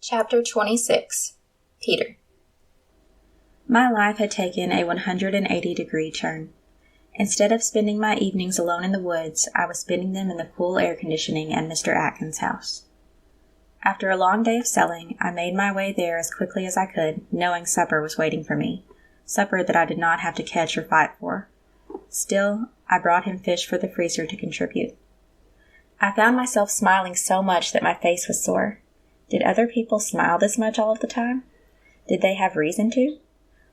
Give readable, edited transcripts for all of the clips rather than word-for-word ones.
Chapter 26. Peter. My life had taken a 180-degree turn. Instead of spending my evenings alone in the woods, I was spending them in the cool air conditioning at Mr. Atkins' house. After a long day of selling, I made my way there as quickly as I could, knowing supper was waiting for me, supper that I did not have to catch or fight for. Still, I brought him fish for the freezer to contribute. I found myself smiling so much that my face was sore. Did other people smile this much all of the time? Did they have reason to?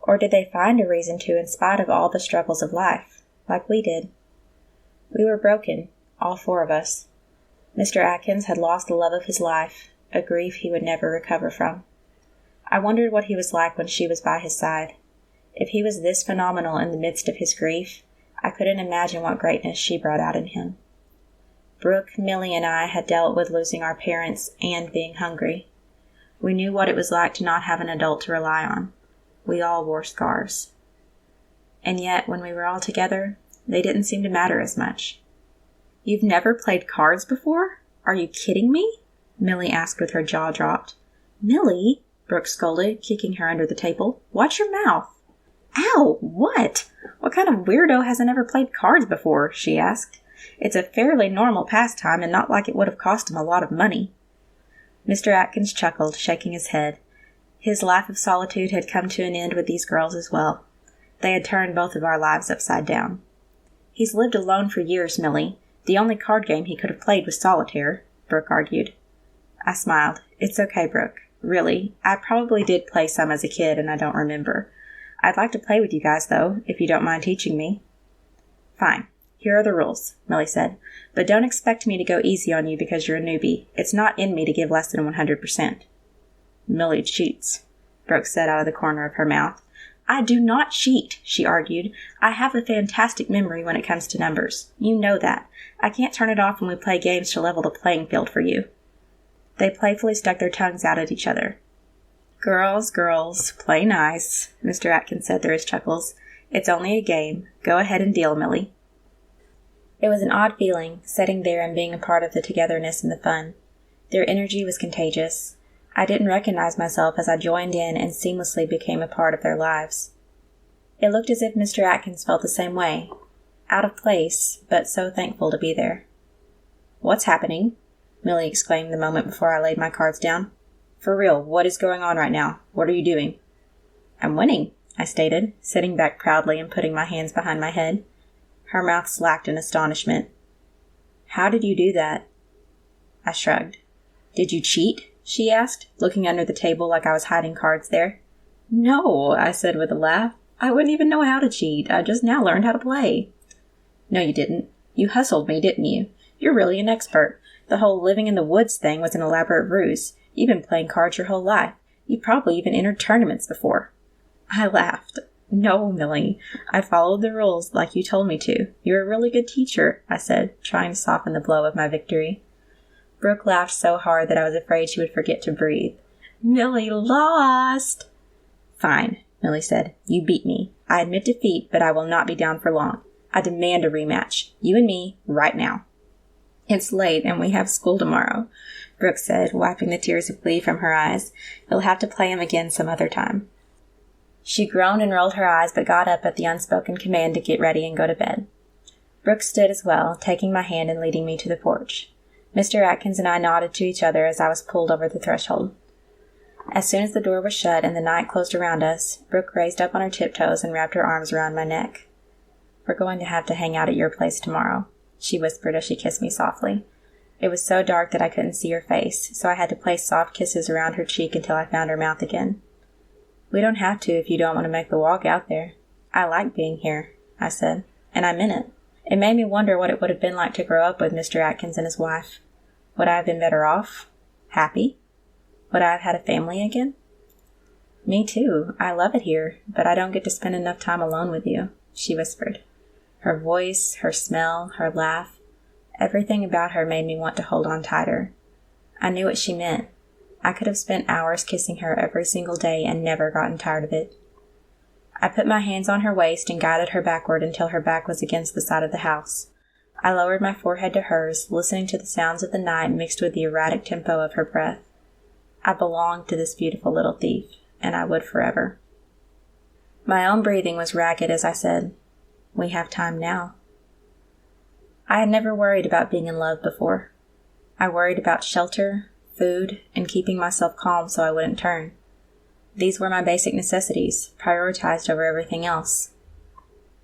Or did they find a reason to in spite of all the struggles of life, like we did? We were broken, all four of us. Mr. Atkins had lost the love of his life, a grief he would never recover from. I wondered what he was like when she was by his side. If he was this phenomenal in the midst of his grief, I couldn't imagine what greatness she brought out in him. Brooke, Millie, and I had dealt with losing our parents and being hungry. We knew what it was like to not have an adult to rely on. We all wore scars. And yet, when we were all together, they didn't seem to matter as much. "You've never played cards before? Are you kidding me?" Millie asked with her jaw dropped. "Millie," Brooke scolded, kicking her under the table. "Watch your mouth." "Ow! What? What kind of weirdo hasn't ever played cards before?" she asked. "It's a fairly normal pastime and not like it would have cost him a lot of money." Mr. Atkins chuckled, shaking his head. His life of solitude had come to an end with these girls as well. They had turned both of our lives upside down. "He's lived alone for years, Millie. The only card game he could have played was solitaire," Brooke argued. I smiled. "It's okay, Brooke. Really, I probably did play some as a kid and I don't remember. I'd like to play with you guys, though, if you don't mind teaching me." "Fine. Here are the rules," Millie said. "But don't expect me to go easy on you because you're a newbie. It's not in me to give less than 100%. "Millie cheats," Brooke said out of the corner of her mouth. "I do not cheat," she argued. "I have a fantastic memory when it comes to numbers. You know that. I can't turn it off when we play games to level the playing field for you." They playfully stuck their tongues out at each other. Girls, play nice," Mr. Atkins said through his chuckles. "It's only a game. Go ahead and deal, Millie." It was an odd feeling, sitting there and being a part of the togetherness and the fun. Their energy was contagious. I didn't recognize myself as I joined in and seamlessly became a part of their lives. It looked as if Mr. Atkins felt the same way. Out of place, but so thankful to be there. "What's happening?" Millie exclaimed the moment before I laid my cards down. "For real, what is going on right now? What are you doing?" "I'm winning," I stated, sitting back proudly and putting my hands behind my head. Her mouth slacked in astonishment. "How did you do that?" I shrugged. "Did you cheat?" she asked, looking under the table like I was hiding cards there. "No," I said with a laugh. "I wouldn't even know how to cheat. I just now learned how to play." "No, you didn't. You hustled me, didn't you? You're really an expert. The whole living in the woods thing was an elaborate ruse. You've been playing cards your whole life. You probably even entered tournaments before." I laughed. "No, Millie. I followed the rules like you told me to. You're a really good teacher," I said, trying to soften the blow of my victory. Brooke laughed so hard that I was afraid she would forget to breathe. "Millie lost!" "Fine," Millie said. "You beat me. I admit defeat, but I will not be down for long. I demand a rematch. You and me, right now." "It's late and we have school tomorrow," Brooke said, wiping the tears of glee from her eyes. "You'll have to play him again some other time." She groaned and rolled her eyes, but got up at the unspoken command to get ready and go to bed. Brooke stood as well, taking my hand and leading me to the porch. Mr. Atkins and I nodded to each other as I was pulled over the threshold. As soon as the door was shut and the night closed around us, Brooke raised up on her tiptoes and wrapped her arms around my neck. "We're going to have to hang out at your place tomorrow," she whispered as she kissed me softly. It was so dark that I couldn't see her face, so I had to place soft kisses around her cheek until I found her mouth again. "We don't have to if you don't want to make the walk out there. I like being here," I said, and I meant it. It made me wonder what it would have been like to grow up with Mr. Atkins and his wife. Would I have been better off? Happy? Would I have had a family again? "Me too. I love it here, but I don't get to spend enough time alone with you," she whispered. Her voice, her smell, her laugh, everything about her made me want to hold on tighter. I knew what she meant. I could have spent hours kissing her every single day and never gotten tired of it. I put my hands on her waist and guided her backward until her back was against the side of the house. I lowered my forehead to hers, listening to the sounds of the night mixed with the erratic tempo of her breath. I belonged to this beautiful little thief, and I would forever. My own breathing was ragged as I said, "We have time now." I had never worried about being in love before. I worried about shelter, food, and keeping myself calm so I wouldn't turn. These were my basic necessities, prioritized over everything else.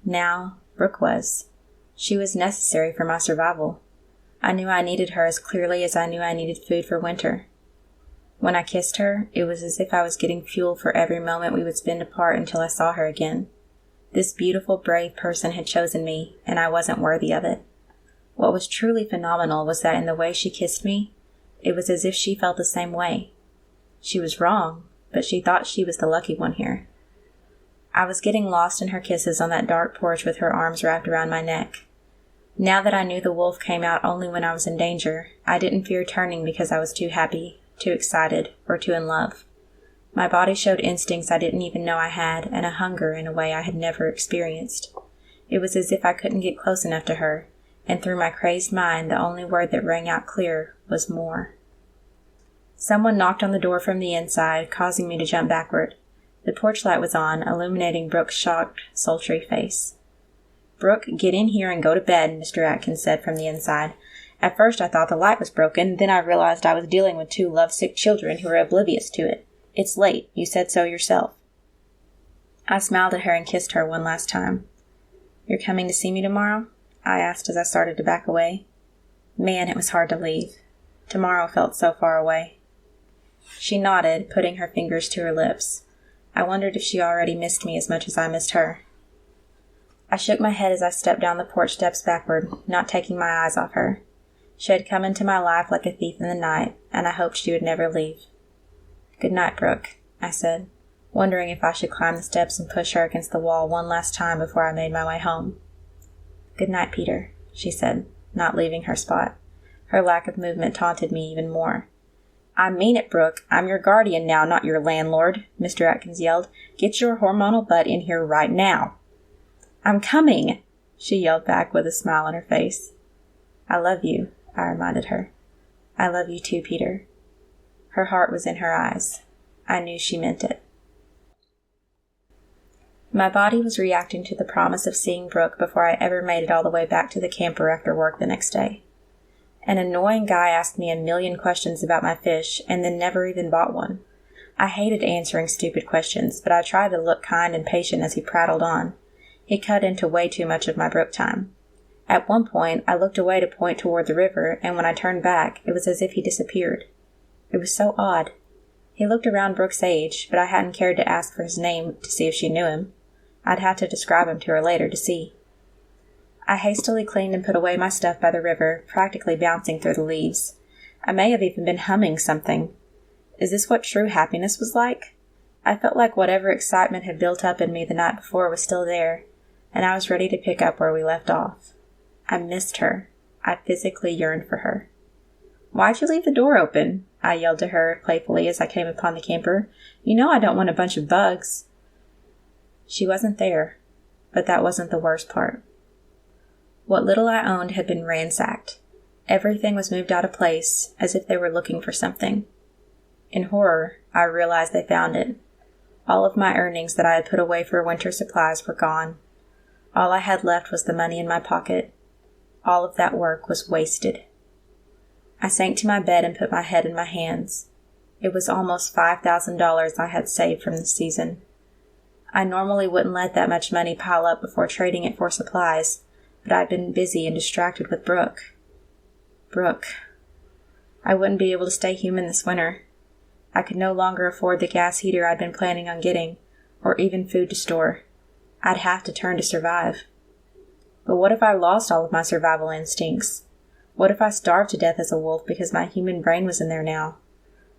Now, Brooke was. She was necessary for my survival. I knew I needed her as clearly as I knew I needed food for winter. When I kissed her, it was as if I was getting fuel for every moment we would spend apart until I saw her again. This beautiful, brave person had chosen me, and I wasn't worthy of it. What was truly phenomenal was that in the way she kissed me, it was as if she felt the same way. She was wrong, but she thought she was the lucky one here. I was getting lost in her kisses on that dark porch with her arms wrapped around my neck. Now that I knew the wolf came out only when I was in danger, I didn't fear turning because I was too happy, too excited, or too in love. My body showed instincts I didn't even know I had, and a hunger in a way I had never experienced. It was as if I couldn't get close enough to her, and through my crazed mind the only word that rang out clear was more. Someone knocked on the door from the inside, causing me to jump backward. The porch light was on, illuminating Brooke's shocked, sultry face. "Brooke, get in here and go to bed," Mr. Atkins said from the inside. "At first I thought the light was broken, then I realized I was dealing with two lovesick children who were oblivious to it. It's late. You said so yourself." I smiled at her and kissed her one last time. "You're coming to see me tomorrow?" I asked as I started to back away. Man, it was hard to leave. Tomorrow felt so far away. She nodded, putting her fingers to her lips. I wondered if she already missed me as much as I missed her. I shook my head as I stepped down the porch steps backward, not taking my eyes off her. She had come into my life like a thief in the night, and I hoped she would never leave. "Good night, Brooke," I said, wondering if I should climb the steps and push her against the wall one last time before I made my way home. "Good night, Peter," she said, not leaving her spot. Her lack of movement taunted me even more. "I mean it, Brooke. I'm your guardian now, not your landlord," Mr. Atkins yelled. "Get your hormonal butt in here right now." "I'm coming," she yelled back with a smile on her face. "I love you," I reminded her. "I love you too, Peter." Her heart was in her eyes. I knew she meant it. My body was reacting to the promise of seeing Brooke before I ever made it all the way back to the camper after work the next day. An annoying guy asked me a million questions about my fish and then never even bought one. I hated answering stupid questions, but I tried to look kind and patient as he prattled on. He cut into way too much of my Brooke time. At one point, I looked away to point toward the river, and when I turned back, it was as if he disappeared. It was so odd. He looked around Brooke's age, but I hadn't cared to ask for his name to see if she knew him. I'd have to describe him to her later to see. I hastily cleaned and put away my stuff by the river, practically bouncing through the leaves. I may have even been humming something. Is this what true happiness was like? I felt like whatever excitement had built up in me the night before was still there, and I was ready to pick up where we left off. I missed her. I physically yearned for her. "Why'd you leave the door open?" I yelled to her playfully as I came upon the camper. "You know I don't want a bunch of bugs." She wasn't there, but that wasn't the worst part. What little I owned had been ransacked. Everything was moved out of place, as if they were looking for something. In horror, I realized they found it. All of my earnings that I had put away for winter supplies were gone. All I had left was the money in my pocket. All of that work was wasted. I sank to my bed and put my head in my hands. It was almost $5,000 I had saved from the season. I normally wouldn't let that much money pile up before trading it for supplies, but I'd been busy and distracted with Brooke. Brooke. I wouldn't be able to stay human this winter. I could no longer afford the gas heater I'd been planning on getting, or even food to store. I'd have to turn to survive. But what if I lost all of my survival instincts? What if I starved to death as a wolf because my human brain was in there now?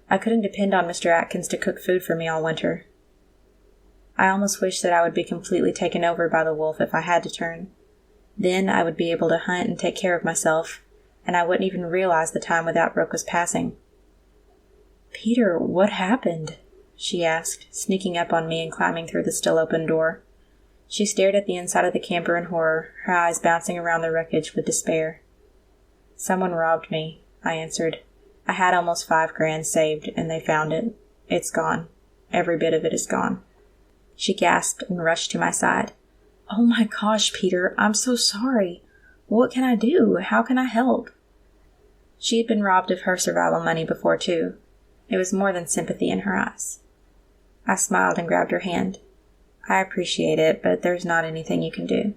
I couldn't depend on Mr. Atkins to cook food for me all winter. I almost wished that I would be completely taken over by the wolf if I had to turn. Then I would be able to hunt and take care of myself, and I wouldn't even realize the time without Brooke was passing. "Peter, what happened?" she asked, sneaking up on me and climbing through the still-open door. She stared at the inside of the camper in horror, her eyes bouncing around the wreckage with despair. "Someone robbed me," I answered. I had almost $5,000 saved, and they found it. It's gone. Every bit of it is gone. She gasped and rushed to my side. Oh my gosh, Peter, I'm so sorry. What can I do? How can I help? She had been robbed of her survival money before, too. It was more than sympathy in her eyes. I smiled and grabbed her hand. I appreciate it, but there's not anything you can do.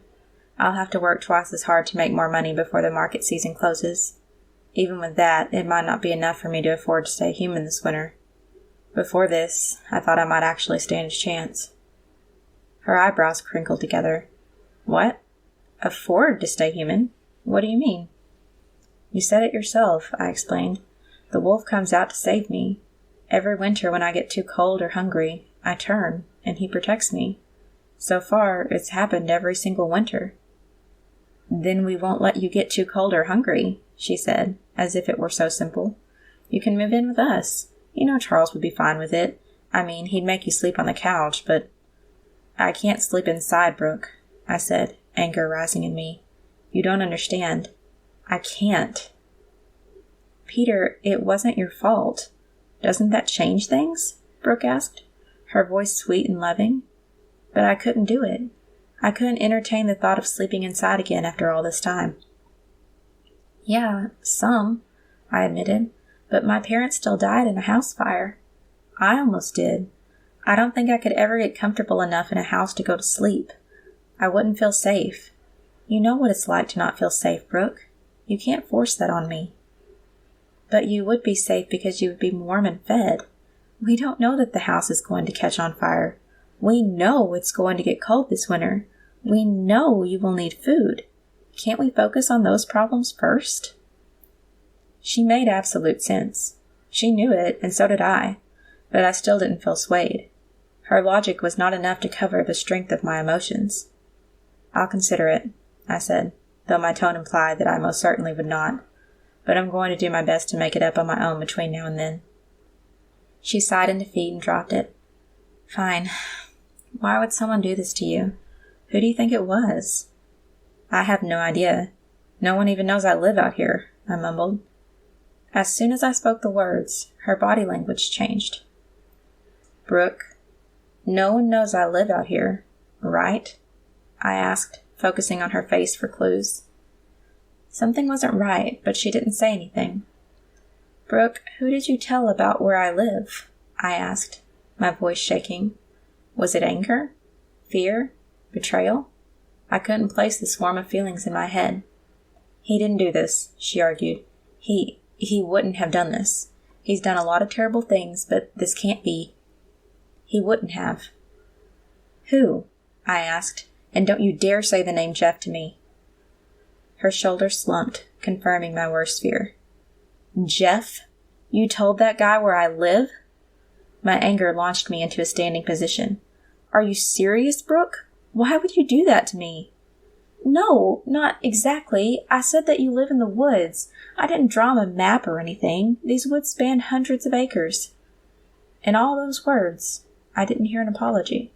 I'll have to work twice as hard to make more money before the market season closes. Even with that, it might not be enough for me to afford to stay human this winter. Before this, I thought I might actually stand a chance. Her eyebrows crinkled together. What? Afford to stay human? What do you mean? You said it yourself, I explained. The wolf comes out to save me. Every winter when I get too cold or hungry, I turn, and he protects me. So far, it's happened every single winter. Then we won't let you get too cold or hungry, she said, as if it were so simple. You can move in with us. You know Charles would be fine with it. I mean, he'd make you sleep on the couch, but... I can't sleep inside, Brooke, I said, anger rising in me. You don't understand. I can't. Peter, it wasn't your fault. Doesn't that change things? Brooke asked, her voice sweet and loving. But I couldn't do it. I couldn't entertain the thought of sleeping inside again after all this time. Yeah, some, I admitted, but my parents still died in a house fire. I almost did. I don't think I could ever get comfortable enough in a house to go to sleep. I wouldn't feel safe. You know what it's like to not feel safe, Brooke. You can't force that on me. But you would be safe because you would be warm and fed. We don't know that the house is going to catch on fire. We know it's going to get cold this winter. We know you will need food. Can't we focus on those problems first? She made absolute sense. She knew it, and so did I. But I still didn't feel swayed. Her logic was not enough to cover the strength of my emotions. I'll consider it, I said, though my tone implied that I most certainly would not. But I'm going to do my best to make it up on my own between now and then. She sighed in defeat and dropped it. Fine. Why would someone do this to you? Who do you think it was? I have no idea. No one even knows I live out here, I mumbled. As soon as I spoke the words, her body language changed. Brooke, no one knows I live out here, right? I asked, focusing on her face for clues. Something wasn't right, but she didn't say anything. Brooke, who did you tell about where I live? I asked, my voice shaking. Was it anger? Fear? Betrayal? I couldn't place the swarm of feelings in my head. He didn't do this, she argued. He wouldn't have done this. He's done a lot of terrible things, but this can't be. He wouldn't have. Who? I asked, and don't you dare say the name Jeff to me. Her shoulders slumped, confirming my worst fear. Jeff? You told that guy where I live? My anger launched me into a standing position. Are you serious, Brooke? Why would you do that to me? No, not exactly. I said that you live in the woods. I didn't draw him a map or anything. These woods span hundreds of acres. In all those words, I didn't hear an apology.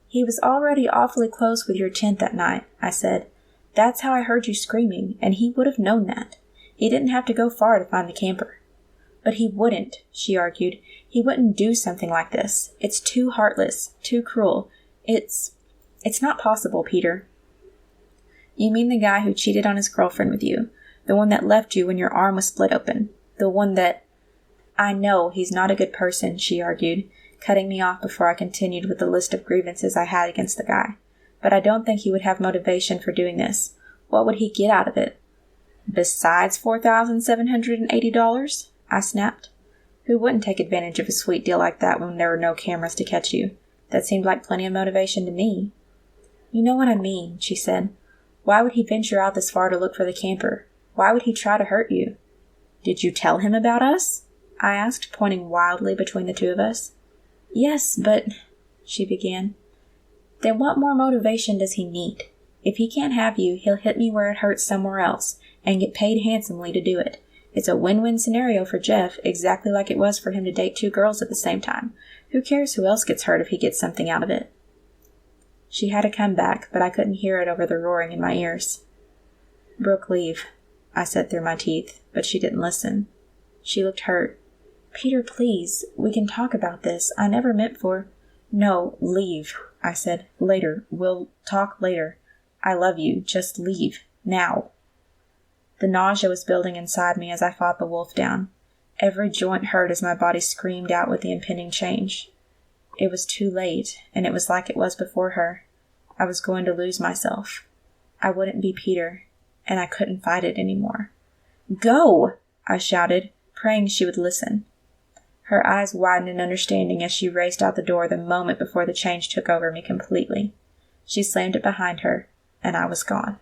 He was already awfully close with your tent that night, I said. That's how I heard you screaming, and he would have known that. He didn't have to go far to find the camper. But he wouldn't, she argued. He wouldn't do something like this. It's too heartless, too cruel. It's not possible, Peter. You mean the guy who cheated on his girlfriend with you, the one that left you when your arm was split open, the one that... I know he's not a good person, she argued, cutting me off before I continued with the list of grievances I had against the guy. But I don't think he would have motivation for doing this. What would he get out of it? Besides $4,780? I snapped. Who wouldn't take advantage of a sweet deal like that when there were no cameras to catch you? That seemed like plenty of motivation to me. You know what I mean, she said. Why would he venture out this far to look for the camper? Why would he try to hurt you? Did you tell him about us? I asked, pointing wildly between the two of us. Yes, but... she began. Then what more motivation does he need? If he can't have you, he'll hit me where it hurts somewhere else, and get paid handsomely to do it. It's a win-win scenario for Jeff, exactly like it was for him to date 2 girls at the same time. Who cares who else gets hurt if he gets something out of it? She had a comeback, but I couldn't hear it over the roaring in my ears. Brooke, leave, I said through my teeth, but she didn't listen. She looked hurt. "Peter, please, we can talk about this. I never meant for—" "No, leave," I said. "Later. We'll talk later. I love you. Just leave. Now." The nausea was building inside me as I fought the wolf down. Every joint hurt as my body screamed out with the impending change. It was too late, and it was like it was before her. I was going to lose myself. I wouldn't be Peter, and I couldn't fight it anymore. "Go!" I shouted, praying she would listen. Her eyes widened in understanding as she raced out the door the moment before the change took over me completely. She slammed it behind her, and I was gone.